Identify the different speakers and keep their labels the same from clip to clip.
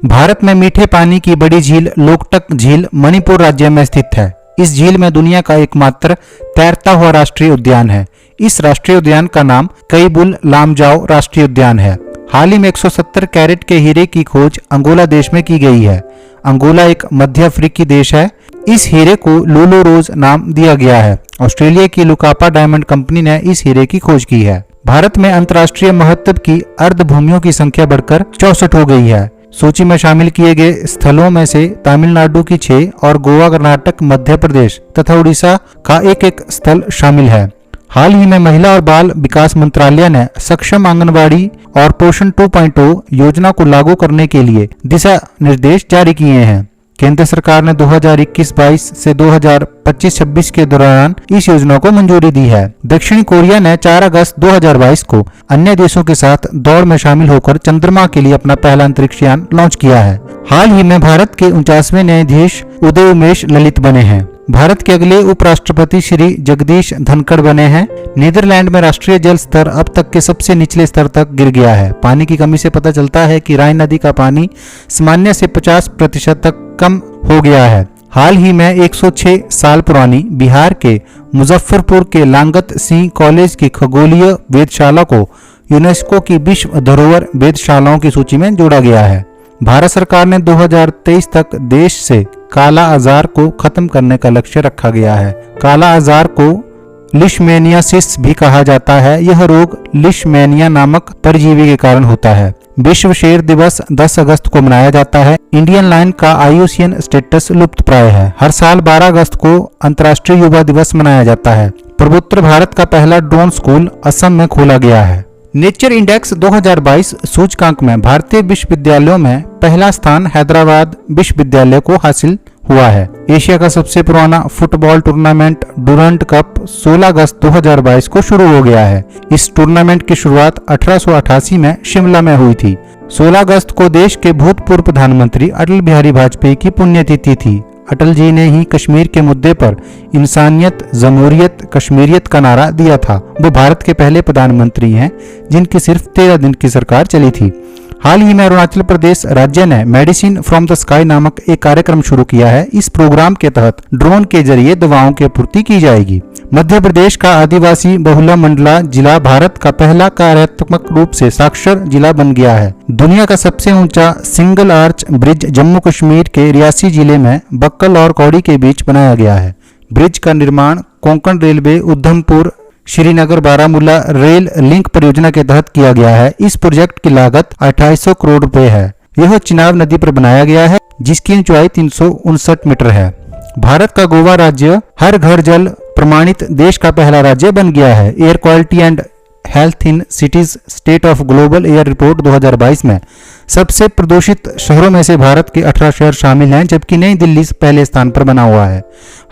Speaker 1: भारत में मीठे पानी की बड़ी झील लोकटक झील मणिपुर राज्य में स्थित है। इस झील में दुनिया का एकमात्र तैरता हुआ राष्ट्रीय उद्यान है। इस राष्ट्रीय उद्यान का नाम कैबुल लामजाओ राष्ट्रीय उद्यान है। हाल ही में 170 कैरेट के हीरे की खोज अंगोला देश में की गई है। अंगोला एक मध्य अफ्रीकी देश है। इस हीरे को लूलो रोज नाम दिया गया है। ऑस्ट्रेलिया की लुकापा डायमंड कंपनी ने इस हीरे की खोज की है। भारत में अंतर्राष्ट्रीय महत्व की अर्ध भूमियों की संख्या बढ़कर 64 हो गई है। सूची में शामिल किए गए स्थलों में से तमिलनाडु की 6 और गोवा, कर्नाटक, मध्य प्रदेश तथा उड़ीसा का एक स्थल शामिल है। हाल ही में महिला और बाल विकास मंत्रालय ने सक्षम आंगनबाड़ी और पोषण 2.0 योजना को लागू करने के लिए दिशा निर्देश जारी किए हैं। केंद्र सरकार ने 2021-22 से 2025-26 के दौरान इस योजना को मंजूरी दी है। दक्षिणी कोरिया ने 4 अगस्त 2022 को अन्य देशों के साथ दौड़ में शामिल होकर चंद्रमा के लिए अपना पहला अंतरिक्ष यान लॉन्च किया है। हाल ही में भारत के 49वें न्यायाधीश उदय उमेश ललित बने हैं। भारत के अगले उपराष्ट्रपति श्री जगदीश धनखड़ बने हैं। नीदरलैंड में राष्ट्रीय जल स्तर अब तक के सबसे निचले स्तर तक गिर गया है। पानी की कमी से पता चलता है कि राइन नदी का पानी सामान्य से 50% तक कम हो गया है। हाल ही में 106 साल पुरानी बिहार के मुजफ्फरपुर के लांगत सिंह कॉलेज की खगोलीय वेधशाला को यूनेस्को की विश्व धरोहर वेधशालाओं की सूची में जोड़ा गया है। भारत सरकार ने 2023 तक देश से काला आजार को खत्म करने का लक्ष्य रखा गया है। काला आजार को लिशमेनियासिस भी कहा जाता है। यह रोग लिशमेनिया नामक परजीवी के कारण होता है। विश्व शेर दिवस 10 अगस्त को मनाया जाता है। इंडियन लायन का IUCN स्टेटस लुप्त प्राय है। हर साल 12 अगस्त को अंतर्राष्ट्रीय युवा दिवस मनाया जाता है। पूर्वोत्तर भारत का पहला ड्रोन स्कूल असम में खोला गया है। नेचर इंडेक्स 2022 सूचकांक में भारतीय विश्वविद्यालयों में पहला स्थान हैदराबाद विश्वविद्यालय को हासिल हुआ है। एशिया का सबसे पुराना फुटबॉल टूर्नामेंट डुरंट कप 16 अगस्त 2022 को शुरू हो गया है। इस टूर्नामेंट की शुरुआत 1888 में शिमला में हुई थी। 16 अगस्त को देश के भूतपूर्व प्रधानमंत्री अटल बिहारी वाजपेयी की पुण्यतिथि थी। अटल जी ने ही कश्मीर के मुद्दे पर इंसानियत, जमहूरियत, कश्मीरियत का नारा दिया था। वो भारत के पहले प्रधानमंत्री हैं जिनकी सिर्फ 13 दिन की सरकार चली थी। हाल ही में अरुणाचल प्रदेश राज्य ने मेडिसिन फ्रॉम द स्काई नामक एक कार्यक्रम शुरू किया है। इस प्रोग्राम के तहत ड्रोन के जरिए दवाओं की आपूर्ति की जाएगी। मध्य प्रदेश का आदिवासी बहुला मंडला जिला भारत का पहला कार्यात्मक रूप से साक्षर जिला बन गया है। दुनिया का सबसे ऊंचा single arch bridge Jammu Kashmir के रियासी जिले में बक्कल और कौड़ी के बीच बनाया गया है। ब्रिज का निर्माण Konkan railway Udhampur Srinagar Baramulla rail link परियोजना के तहत किया गया है। इस प्रोजेक्ट की लागत 2800 करोड़ रुपए है। यह चिनाब नदी पर बनाया गया है जिसकी ऊंचाई 359 मीटर है। भारत का गोवा राज्य हर घर जल प्रमाणित देश का पहला राज्य बन गया है। Air quality and health in cities state of global air report 2022 में सबसे प्रदूषित शहरों में से भारत के 18 शहर शामिल हैं, जबकि नई दिल्ली पहले स्थान पर बना हुआ है।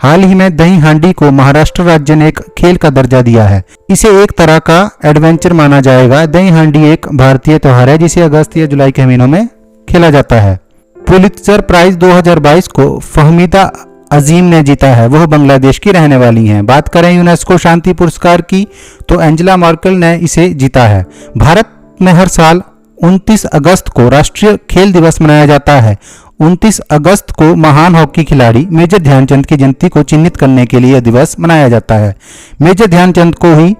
Speaker 1: हाल ही में दही हांडी को महाराष्ट्र राज्य ने एक खेल का दर्जा दिया है। इसे एक तरह का एडवेंचर माना जाएगा। दही हांडी एक भारतीय त्योहार है जिसे अगस्त या जुलाई के महीनों में खेला जाता है। पुलित्जर प्राइज 2022 को फहमीदा अजीम ने जीता है। वह बांग्लादेश की रहने वाली हैं। बात करें यूनेस्को शांति पुरस्कार की तो एंजेला मर्केल ने इसे जीता है। भारत में हर साल 29 अगस्त को राष्ट्रीय खेल दिवस मनाया जाता है। 29 अगस्त को महान हॉकी खिलाड़ी मेजर ध्यानचंद की जयंती को चिन्हित करने के लिए यह दिवस मनाया जाता है। मेजर ध्यानचंद को ही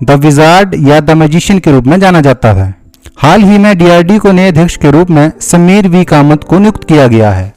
Speaker 1: द विजार्ड या द मैजिशियन के रूप में जाना जाता है। हाल ही में DRDO को नए अध्यक्ष के रूप में समीर वी कामत को नियुक्त किया गया है।